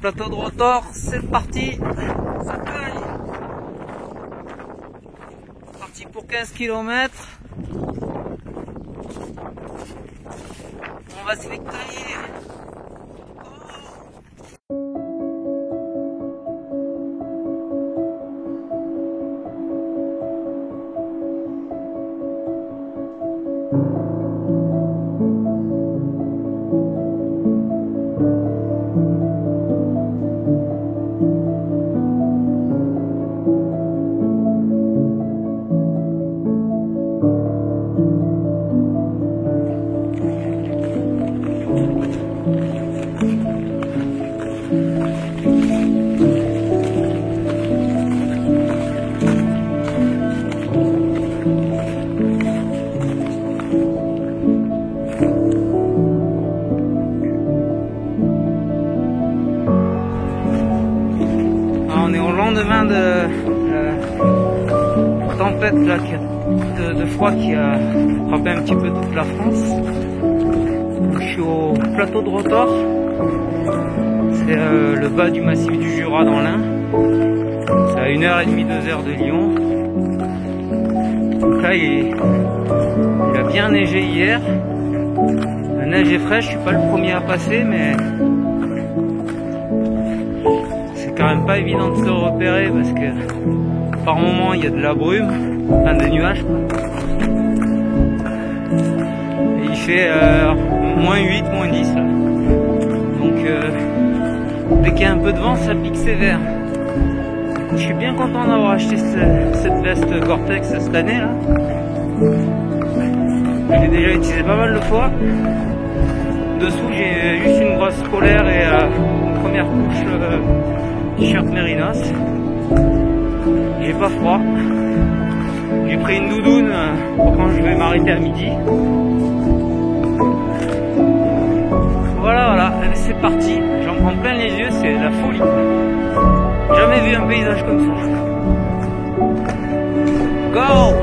plateau de rotor, c'est parti, ça taille. Parti pour 15 km. On va se les tailler. On est au lendemain de la tempête là, de froid qui a frappé un petit peu toute la France. Je suis au plateau de Rotor, c'est le bas du massif du Jura dans l'Ain. C'est à 1h30, 2h de Lyon. Donc là il a bien neigé hier. La neige est fraîche, je suis pas le premier à passer, mais c'est quand même pas évident de se repérer parce que par moment il y a de la brume, enfin des nuages quoi. Et il fait moins 8, moins 10 là. Donc dès qu'il y a un peu de vent ça pique sévère. Je suis bien content d'avoir acheté cette veste Gore-Tex cette année là. Je l'ai déjà utilisé pas mal de fois. Dessous j'ai juste une grosse polaire et une première couche t-shirt mérinos. J'ai pas froid. J'ai pris une doudoune pour quand je vais m'arrêter à midi. Voilà, c'est parti. J'en prends plein les yeux, c'est la folie. Jamais vu un paysage comme ça. Go!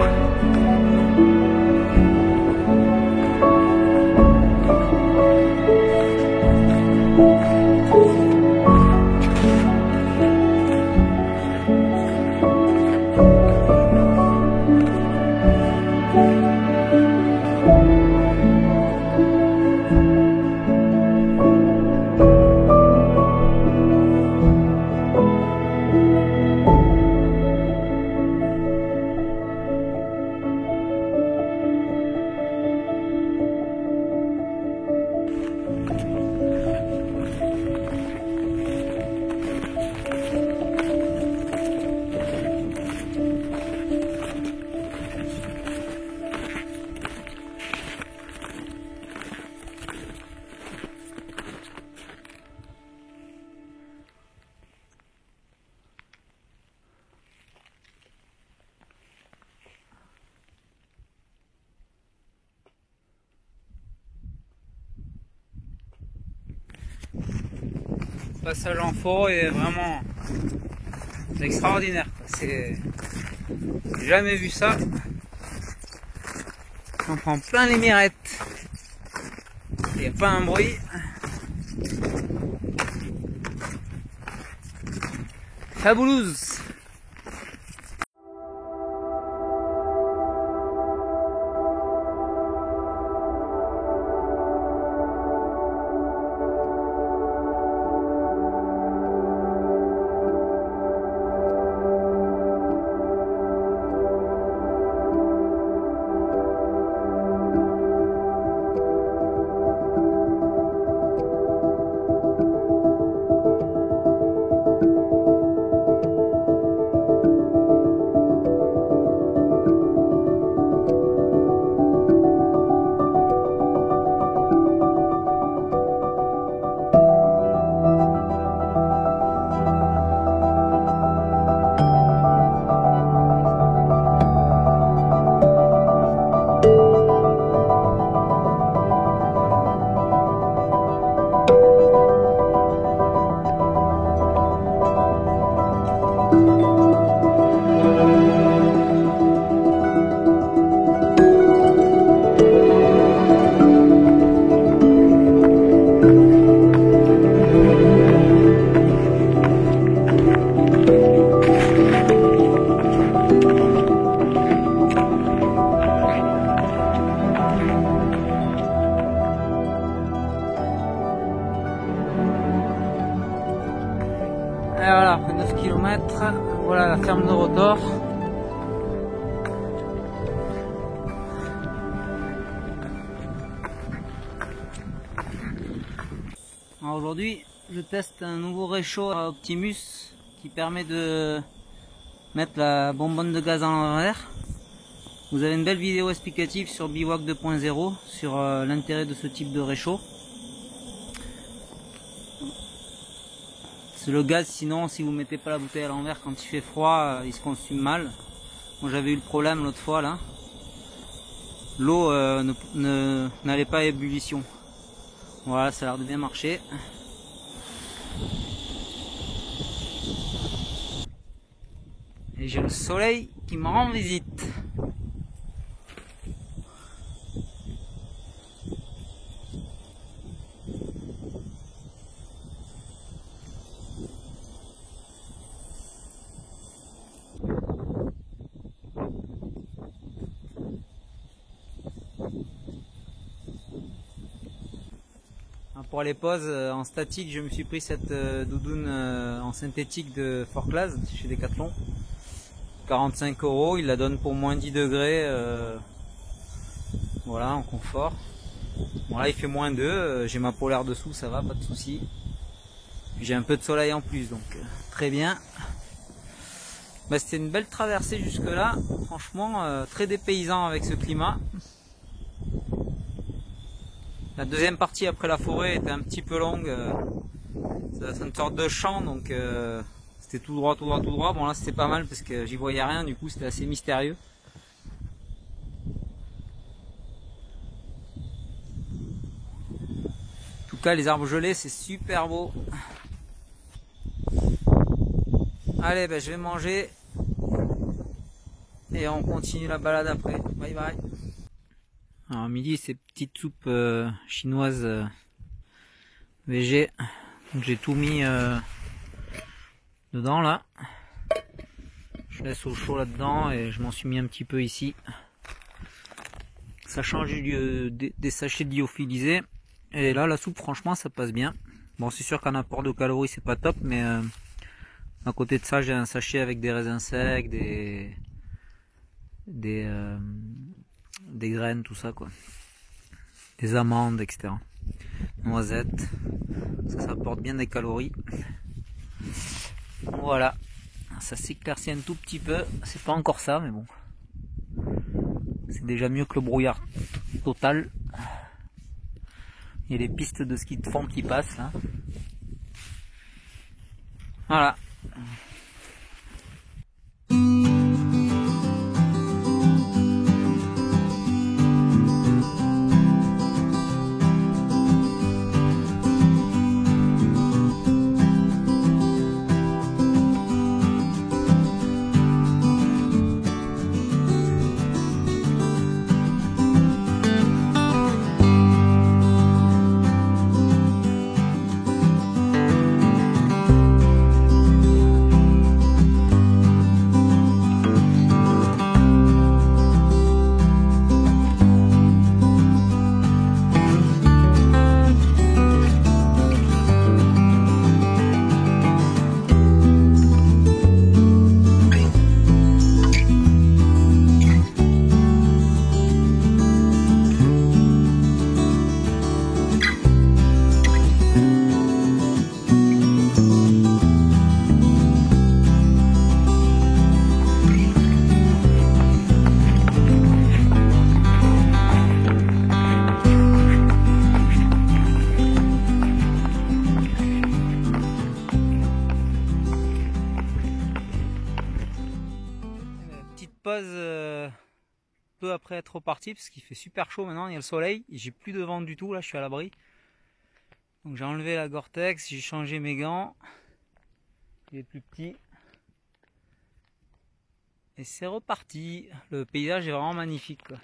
Le passage en forêt est vraiment extraordinaire. C'est jamais vu ça. On prend plein les mirettes. Il n'y a pas un bruit. Fabuleuse. km. Voilà la ferme de Rotor. Aujourd'hui, je teste un nouveau réchaud à Optimus qui permet de mettre la bonbonne de gaz à l'envers. Vous avez une belle vidéo explicative sur Bivouac 2.0 sur l'intérêt de ce type de réchaud. C'est le gaz, sinon si vous mettez pas la bouteille à l'envers quand il fait froid, il se consume mal. Moi j'avais eu le problème l'autre fois là. L'eau n'allait pas à ébullition. Voilà, ça a l'air de bien marcher. Et j'ai le soleil qui me rend visite. Pour les poses en statique, je me suis pris cette doudoune en synthétique de Forclaz chez Decathlon. 45 €, il la donne pour moins 10 degrés. Voilà, en confort. Bon là il fait moins 2, j'ai ma polaire dessous, ça va, pas de souci. J'ai un peu de soleil en plus, donc très bien. Bah, c'était une belle traversée jusque là, franchement très dépaysant avec ce climat. La deuxième partie après la forêt était un petit peu longue, c'est une sorte de champ, donc c'était tout droit, tout droit, tout droit. Bon là c'était pas mal parce que j'y voyais rien, du coup c'était assez mystérieux. En tout cas les arbres gelés c'est super beau. Allez, ben, je vais manger et on continue la balade après. Bye bye. Alors à midi, ces petites soupes chinoises végé. Donc j'ai tout mis dedans là. Je laisse au chaud là-dedans et je m'en suis mis un petit peu ici. Ça change des sachets lyophilisés. Et là, la soupe, franchement, ça passe bien. Bon, c'est sûr qu'en apport de calories, c'est pas top, mais à côté de ça, j'ai un sachet avec des raisins secs, des graines, tout ça quoi, des amandes, etc. Noisettes, ça apporte bien des calories. Voilà, ça s'éclaircit un tout petit peu, c'est pas encore ça mais bon, c'est déjà mieux que le brouillard total. Il y a les pistes de ski de fond qui passent là. Voilà. Pause peu après être reparti parce qu'il fait super chaud maintenant, il y a le soleil et j'ai plus de vent du tout, là je suis à l'abri. Donc j'ai enlevé la Gore-Tex, j'ai changé mes gants, il est plus petit et c'est reparti. Le paysage est vraiment magnifique quoi.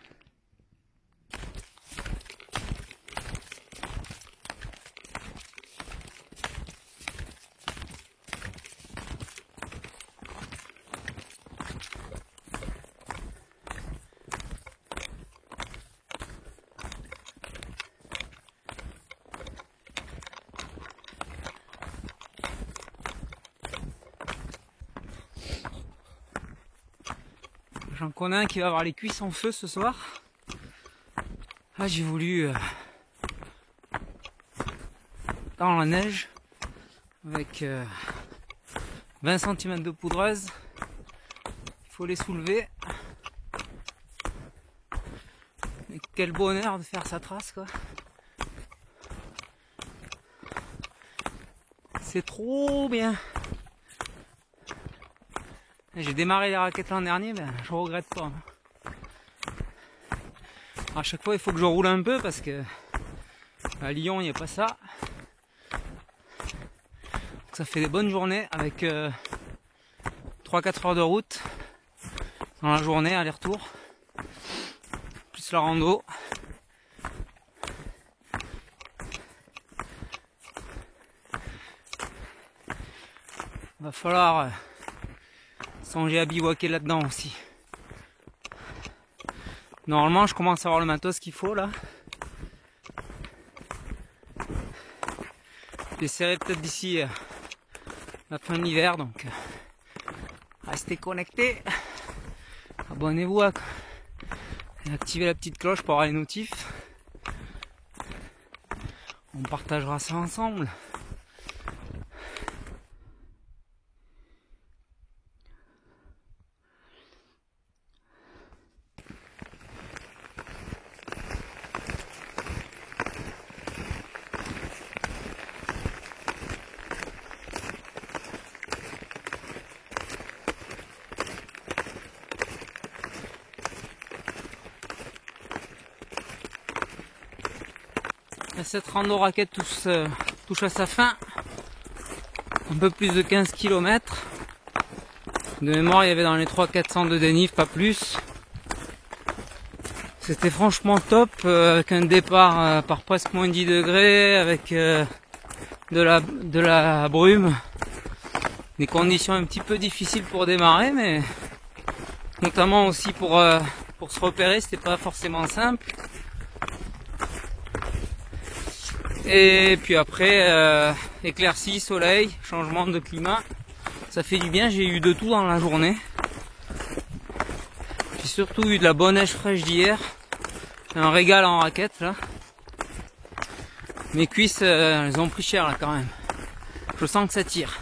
J'en connais un qui va avoir les cuisses en feu ce soir. Ah, j'ai voulu dans la neige avec 20 cm de poudreuse. Il faut les soulever. Et quel bonheur de faire sa trace, quoi. C'est trop bien. J'ai démarré les raquettes l'an dernier, ben je regrette pas. À chaque fois il faut que je roule un peu parce que à Lyon il n'y a pas ça. Donc ça fait des bonnes journées avec 3-4 heures de route dans la journée aller-retour. Plus la rando. Va falloir songer à bivouaquer là-dedans aussi. Normalement je commence à avoir le matos qu'il faut là. J'essaierai peut-être d'ici la fin de l'hiver, donc restez connectés. Abonnez-vous et activez la petite cloche pour avoir les notifs. On partagera ça ensemble. Cette rando raquette touche à sa fin. Un peu plus de 15 km. De mémoire, il y avait dans les 300-400 de dénive, pas plus. C'était franchement top, avec un départ par presque moins 10 degrés, avec de la brume. Des conditions un petit peu difficiles pour démarrer, mais notamment aussi pour se repérer, c'était pas forcément simple. Et puis après, éclaircie, soleil, changement de climat, ça fait du bien. J'ai eu de tout dans la journée. J'ai surtout eu de la bonne neige fraîche d'hier, un régal en raquette là. Mes cuisses, elles ont pris cher là quand même. Je sens que ça tire.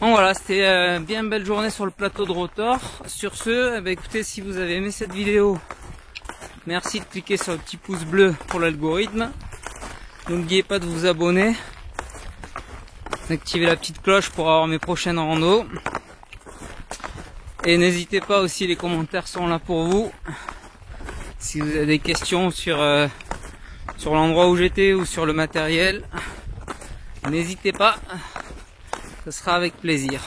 Bon voilà, c'était bien belle journée sur le plateau de Rotor. Sur ce, écoutez, si vous avez aimé cette vidéo, merci de cliquer sur le petit pouce bleu pour l'algorithme. N'oubliez pas de vous abonner, d'activer la petite cloche pour avoir mes prochaines randos. Et n'hésitez pas aussi, les commentaires sont là pour vous. Si vous avez des questions sur l'endroit où j'étais ou sur le matériel, n'hésitez pas, ce sera avec plaisir.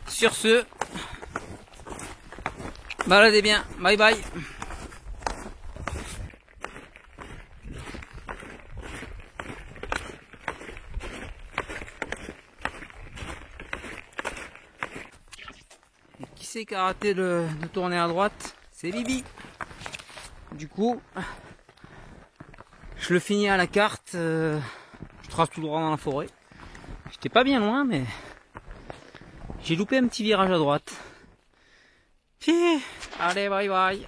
Sur ce, baladez bien, bye bye. Qui a raté de tourner à droite, c'est Bibi. Du coup, je le finis à la carte, je trace tout droit dans la forêt. J'étais pas bien loin, mais j'ai loupé un petit virage à droite. Puis, allez, bye bye.